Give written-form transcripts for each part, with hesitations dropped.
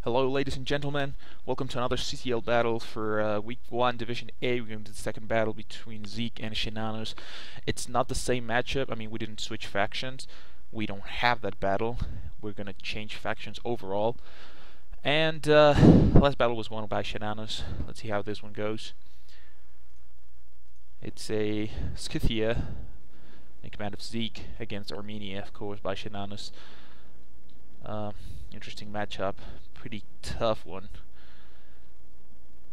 Hello ladies and gentlemen, welcome to another CCL battle for Week 1 Division A. We're going to the second battle between Zeke and Seannaners. It's not the same matchup, I mean we didn't switch factions, we don't have that battle, we're going to change factions overall. And last battle was won by Seannaners. Let's see how this one goes. It's a Scythia in command of Zeke against Armenia, of course, by Seannaners. Interesting matchup, pretty tough one.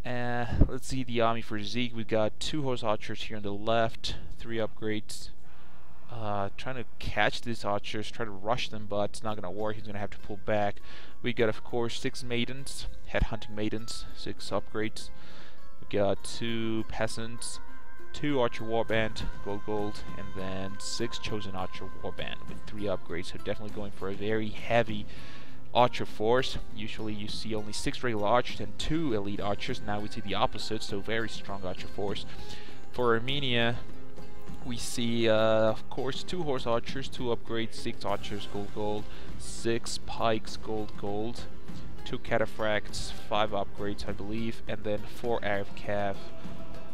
Let's see the army for Zeke. We've got 2 horse archers here on the left, 3 upgrades. Trying to catch these archers, try to rush them, but it's not gonna work. He's gonna have to pull back. We got, of course, 6 maidens, headhunting maidens, 6 upgrades. We got 2 peasants, 2 archer warband, gold, and then 6 chosen archer warband with 3 upgrades. So definitely going for a very heavy archer force. Usually you see only 6 regular archers and 2 elite archers. Now we see the opposite, so very strong archer force. For Armenia, we see, of course, 2 horse archers, 2 upgrades, 6 archers, gold, 6 pikes, gold, 2 cataphracts, 5 upgrades, I believe, and then 4 Arab cav,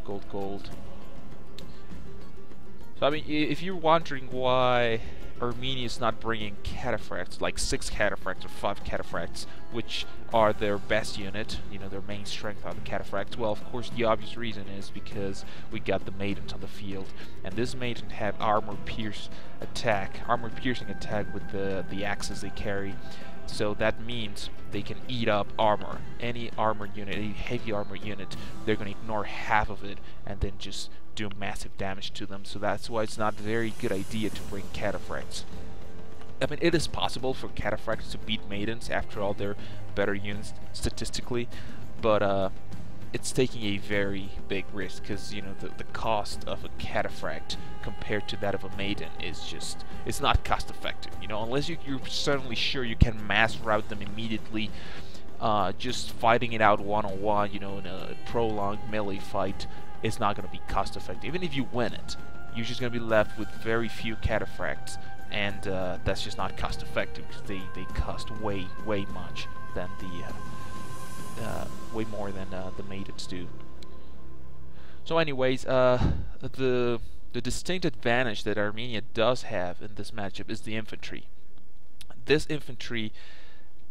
gold. So I mean, if you're wondering why Armenia is not bringing cataphracts, like 6 cataphracts or 5 cataphracts, which are their best unit, you know, their main strength are the cataphracts, well, of course, the obvious reason is because we got the maidens on the field, and this maiden have armor-piercing attack with the axes they carry. So that means they can eat up armor. Any armor unit, any heavy armor unit, they're going to ignore half of it and then just do massive damage to them. So that's why it's not a very good idea to bring cataphracts. I mean, it is possible for cataphracts to beat maidens. After all, they're better units statistically, but it's taking a very big risk because, you know, the cost of a cataphract compared to that of a maiden is just, it's not cost effective, you know, unless you're certainly sure you can mass route them immediately. Just fighting it out one-on-one, you know, in a prolonged melee fight is not going to be cost effective. Even if you win it, you're just going to be left with very few cataphracts, and that's just not cost effective because they cost way much than way more than the maidens do. So anyways, the distinct advantage that Armenia does have in this matchup is the infantry. This infantry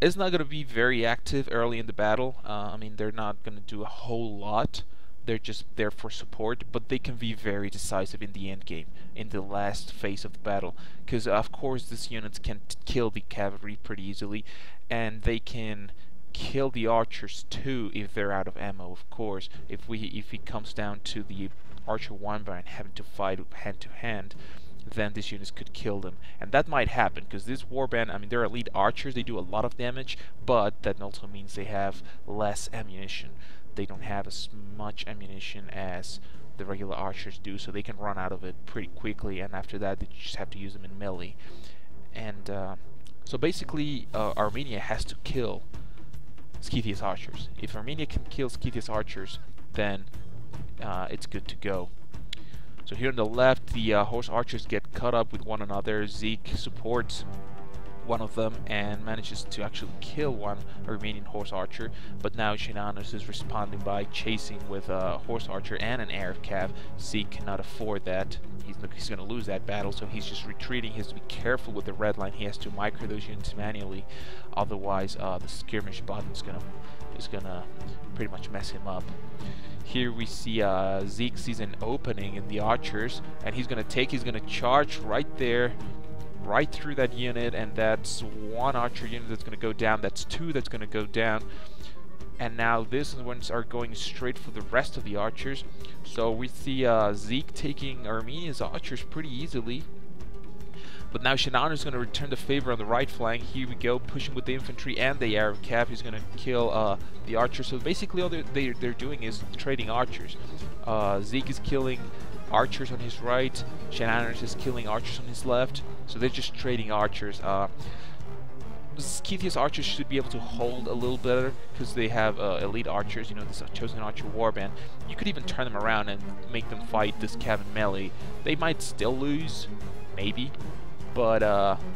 is not going to be very active early in the battle. I mean, they're not going to do a whole lot. They're just there for support, but they can be very decisive in the end game, in the last phase of the battle, because of course these units can kill the cavalry pretty easily, and they can kill the archers too if they're out of ammo. Of course, if it comes down to the archer warband having to fight hand to hand, then these units could kill them, and that might happen because this warband, I mean, they're elite archers, they do a lot of damage, but that also means they have less ammunition. They don't have as much ammunition as the regular archers do, so they can run out of it pretty quickly, and after that they just have to use them in melee. And so basically Armenia has to kill Scythia's archers. If Armenia can kill Scythia's archers, then it's good to go. So here on the left, the horse archers get caught up with one another. Zeke supports one of them and manages to actually kill one Armenian horse archer, but now Seannaners is responding by chasing with a horse archer and an Arab cav. Zeke cannot afford that. He's going to lose that battle, so he's just retreating. He has to be careful with the red line. He has to micro those units manually, otherwise the skirmish button is gonna pretty much mess him up. Here we see Zeke sees an opening in the archers, and he's gonna charge right there, right through that unit, and that's 1 archer unit that's gonna go down, that's 2 that's gonna go down, and now these ones are going straight for the rest of the archers. So we see Zeke taking Armenia's archers pretty easily, but now Seannaners is going to return the favor on the right flank. Here we go, pushing with the infantry and the Arab cav. He's going to kill the archers. So basically all they're doing is trading archers. Zeke is killing archers on his right, Seannaners is killing archers on his left, so they're just trading archers. Scythia's archers should be able to hold a little better because they have elite archers, you know, this chosen archer warband. You could even turn them around and make them fight this cav in melee. They might still lose, maybe, but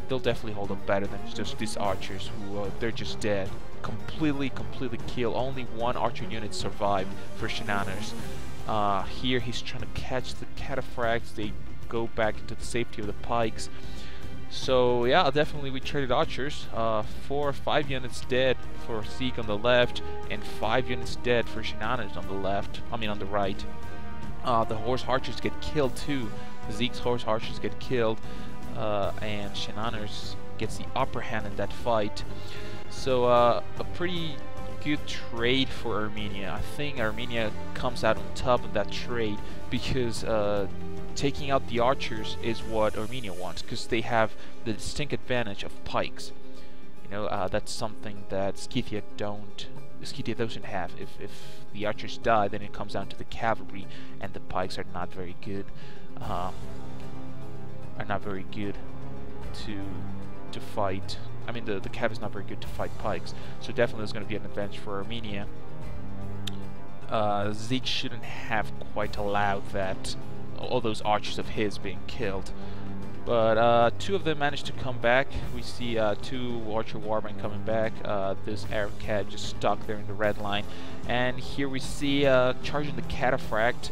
they'll definitely hold up better than just these archers who they're just dead. completely kill. Only one archer unit survived for Seannaners. Here he's trying to catch the cataphracts. They go back into the safety of the pikes. So yeah, definitely we traded archers. 4 or 5 units dead for Zeke on the left, and 5 units dead for Seannaners on the left. I mean on the right. The HoS archers get killed too. Zeke's HoS archers get killed, and Seannaners gets the upper hand in that fight. So a pretty good trade for Armenia. I think Armenia comes out on top of that trade because taking out the archers is what Armenia wants, because they have the distinct advantage of pikes. You know, that's something that Scythia doesn't have. If the archers die, then it comes down to the cavalry, and the pikes are not very good. To fight. I mean, the cav is not very good to fight pikes, so definitely there's going to be an advantage for Armenia. Zeke shouldn't have quite allowed that, all those archers of his being killed, but 2 of them managed to come back. We see 2 archer warband coming back. This Arab cav just stuck there in the red line, and here we see charging the cataphract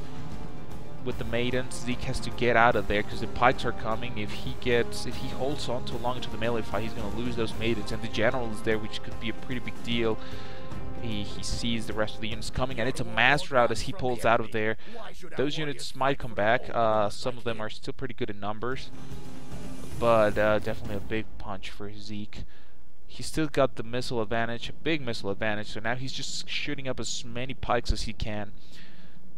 with the maidens. Zeke has to get out of there because the pikes are coming. If he holds on too long into the melee fight, he's going to lose those maidens, and the general is there, which could be a pretty big deal. He sees the rest of the units coming, and it's a mass rout as he pulls out of there. Those units might come back. Some of them are still pretty good in numbers, but definitely a big punch for Zeke. He's still got the missile advantage, a big missile advantage, so now he's just shooting up as many pikes as he can,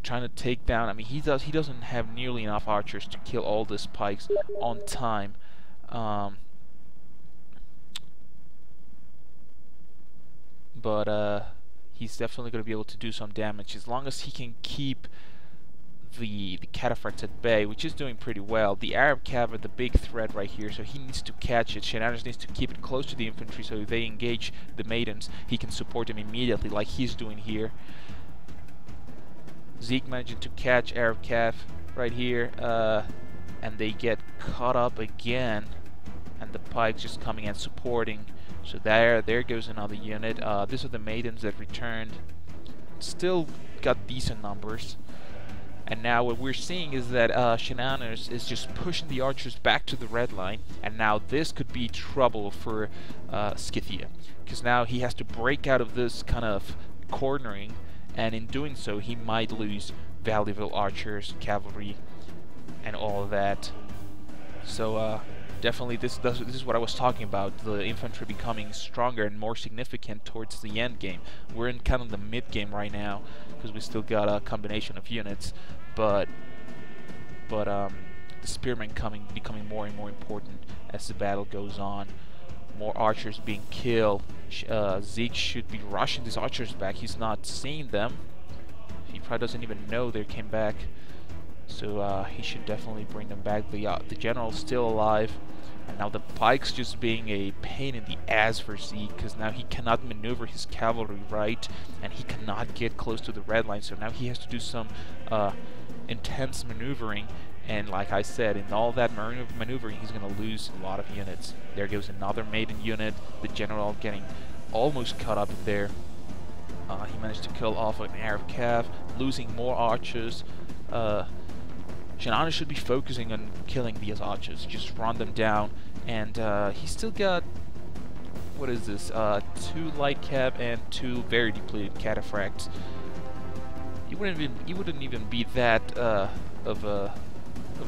trying to take down. I mean, he doesn't have nearly enough archers to kill all these pikes on time. But he's definitely going to be able to do some damage as long as he can keep the cataphracts at bay, which is doing pretty well. The Arab cav are the big threat right here, so he needs to catch it. Seannaners needs to keep it close to the infantry, so if they engage the maidens, he can support them immediately like he's doing here. Zeke managing to catch Arab cav right here, and they get caught up again, and the pikes just coming and supporting. So there goes another unit. These are the maidens that returned. Still got decent numbers. And now what we're seeing is that Seannaners is just pushing the archers back to the red line, and now this could be trouble for Scythia, because now he has to break out of this kind of cornering, and in doing so he might lose valuable archers, cavalry, and all of that. So definitely this is what I was talking about, the infantry becoming stronger and more significant towards the end game. We're in kind of the mid game right now because we still got a combination of units, but the spearmen becoming more and more important as the battle goes on. More archers being killed. Zeke should be rushing these archers back. He's not seeing them. He probably doesn't even know they came back. So he should definitely bring them back. The general's still alive. And now the pikes just being a pain in the ass for Zeke, because now he cannot maneuver his cavalry right, and he cannot get close to the red line. So now he has to do some intense maneuvering. And like I said, in all that maneuvering, he's going to lose a lot of units. There goes another maiden unit. The general getting almost caught up there. He managed to kill off an Arab cav, losing more archers. Seannaners should be focusing on killing these archers, just run them down. And he's still got, what is this, 2 light cav and 2 very depleted cataphracts. It wouldn't even be that of a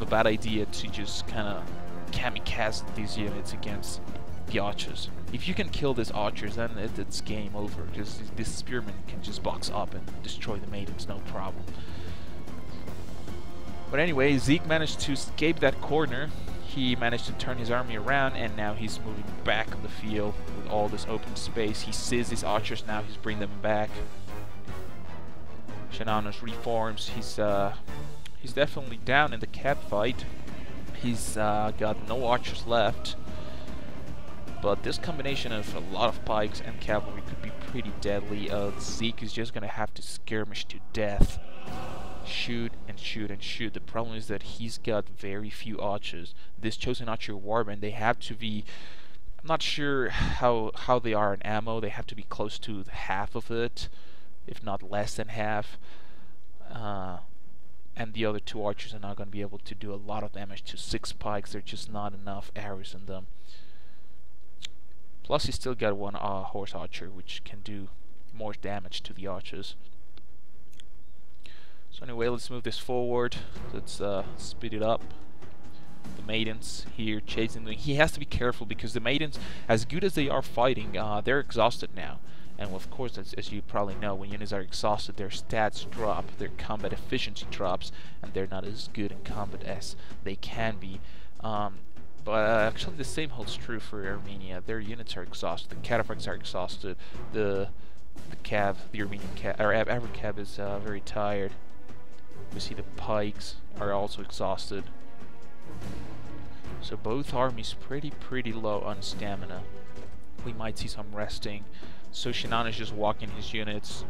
bad idea to just kind of kamikaze these units against the archers. If you can kill these archers, then it's game over, because this spearman can just box up and destroy the maidens, no problem. But anyway, Zeke managed to escape that corner. He managed to turn his army around, and now he's moving back on the field with all this open space. He sees these archers now, he's bringing them back. Seannaners reforms. He's definitely down in the cat fight. He's got no archers left. But this combination of a lot of pikes and cavalry could be pretty deadly. Zeke is just going to have to skirmish to death. Shoot and shoot and shoot. The problem is that he's got very few archers. This chosen archer warband, they have to be I'm not sure how they are in ammo. They have to be close to half of it, if not less than half. And the other two archers are not going to be able to do a lot of damage to 6 pikes. There's just not enough arrows in them. Plus, you still got one HoS archer, which can do more damage to the archers. So anyway, let's move this forward. Let's speed it up. The maidens here chasing them. He has to be careful because the maidens, as good as they are fighting, they're exhausted now. And of course, as you probably know, when units are exhausted, their stats drop, their combat efficiency drops, and they're not as good in combat as they can be. But actually, the same holds true for Armenia. Their units are exhausted. The cataphracts are exhausted. The cav, the Armenian cav, or average cav is very tired. We see the pikes are also exhausted. So both armies pretty low on stamina. We might see some resting. So Seannaners is just walking his units,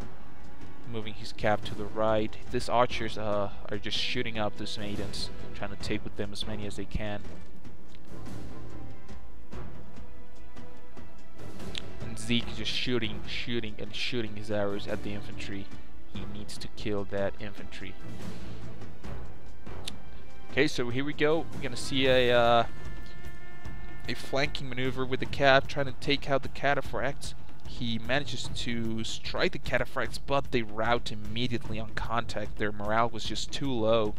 moving his cav to the right. These archers are just shooting up these maidens, trying to take with them as many as they can. And Zeke is just shooting his arrows at the infantry. He needs to kill that infantry. Okay, so here we go. We're gonna see a flanking maneuver with the cav, trying to take out the cataphracts. He manages to strike the cataphracts, but they rout immediately on contact. Their morale was just too low,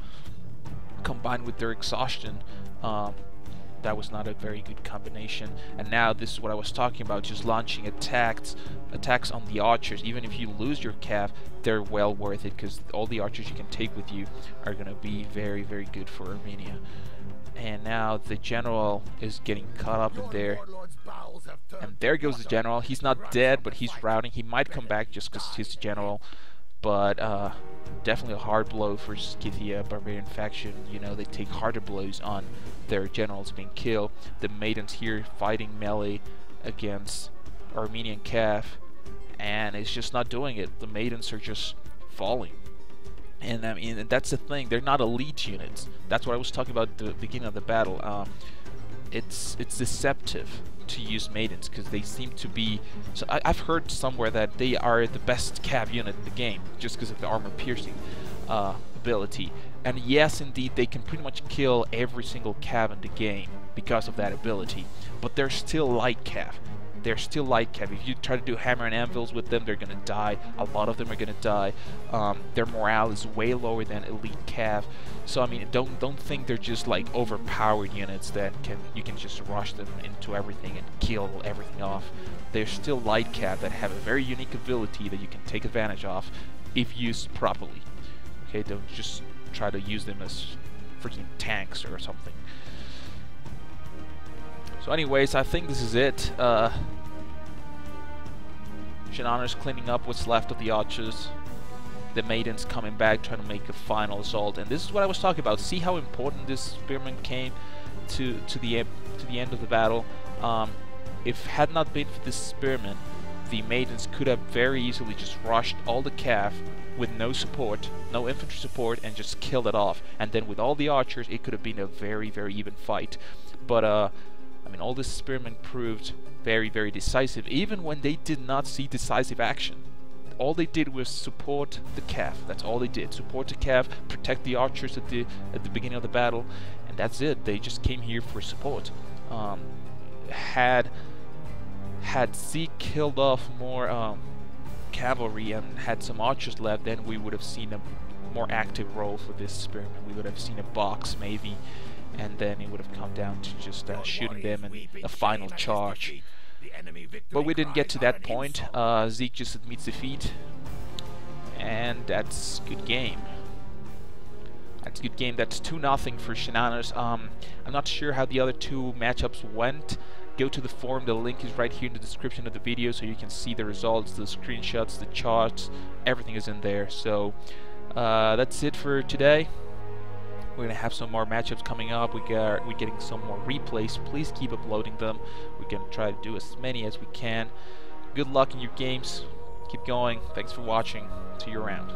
combined with their exhaustion. That was not a very good combination. And now this is what I was talking about, just launching attacks on the archers. Even if you lose your cav, they're well worth it, because all the archers you can take with you are going to be very good for Armenia. And now the general is getting caught up in there. And there goes the general. He's not dead, but he's routing. He might come back just because he's the general. But definitely a hard blow for Scythia, barbarian faction. You know, they take harder blows on their generals being killed. The maidens here fighting melee against Armenian cav, and it's just not doing it. The maidens are just falling. And I mean, and that's the thing, they're not elite units. That's what I was talking about at the beginning of the battle. It's deceptive to use maidens because they seem to be. So I've heard somewhere that they are the best cav unit in the game just because of the armor piercing ability. And yes, indeed, they can pretty much kill every single cav in the game because of that ability. But they're still light cav. They're still light cav. If you try to do hammer and anvils with them, they're gonna die. A lot of them are gonna die. Their morale is way lower than elite cav. So I mean, don't think they're just like overpowered units that you can just rush them into everything and kill everything off. They're still light cav that have a very unique ability that you can take advantage of if used properly. Okay, don't just try to use them as freaking tanks or something. So anyways, I think this is it. Seannaners cleaning up what's left of the archers. The maidens coming back, trying to make a final assault. And this is what I was talking about. See how important this spearman came to the end of the battle. If had not been for this spearman, the maidens could have very easily just rushed all the cav with no support, no infantry support, and just killed it off. And then with all the archers, it could have been a very even fight. But I mean, all this spearmen proved very decisive, even when they did not see decisive action. All they did was support the cav. That's all they did. Support the cav, protect the archers at the beginning of the battle, and that's it. They just came here for support. Had Zeke killed off more cavalry and had some archers left, then we would have seen a more active role for this spearman. We would have seen a box maybe, and then it would have come down to just shooting them in a final charge. But we didn't get to that point. Zeke just admits defeat, and that's good game. That's a good game. That's 2-0 for Seannaners. I'm not sure how the other two matchups went. Go to the forum, the link is right here in the description of the video, so you can see the results, the screenshots, the charts, everything is in there. So that's it for today. We're gonna have some more matchups coming up. We're getting some more replays. Please keep uploading them. We're gonna try to do as many as we can. Good luck in your games. Keep going. Thanks for watching. See you around.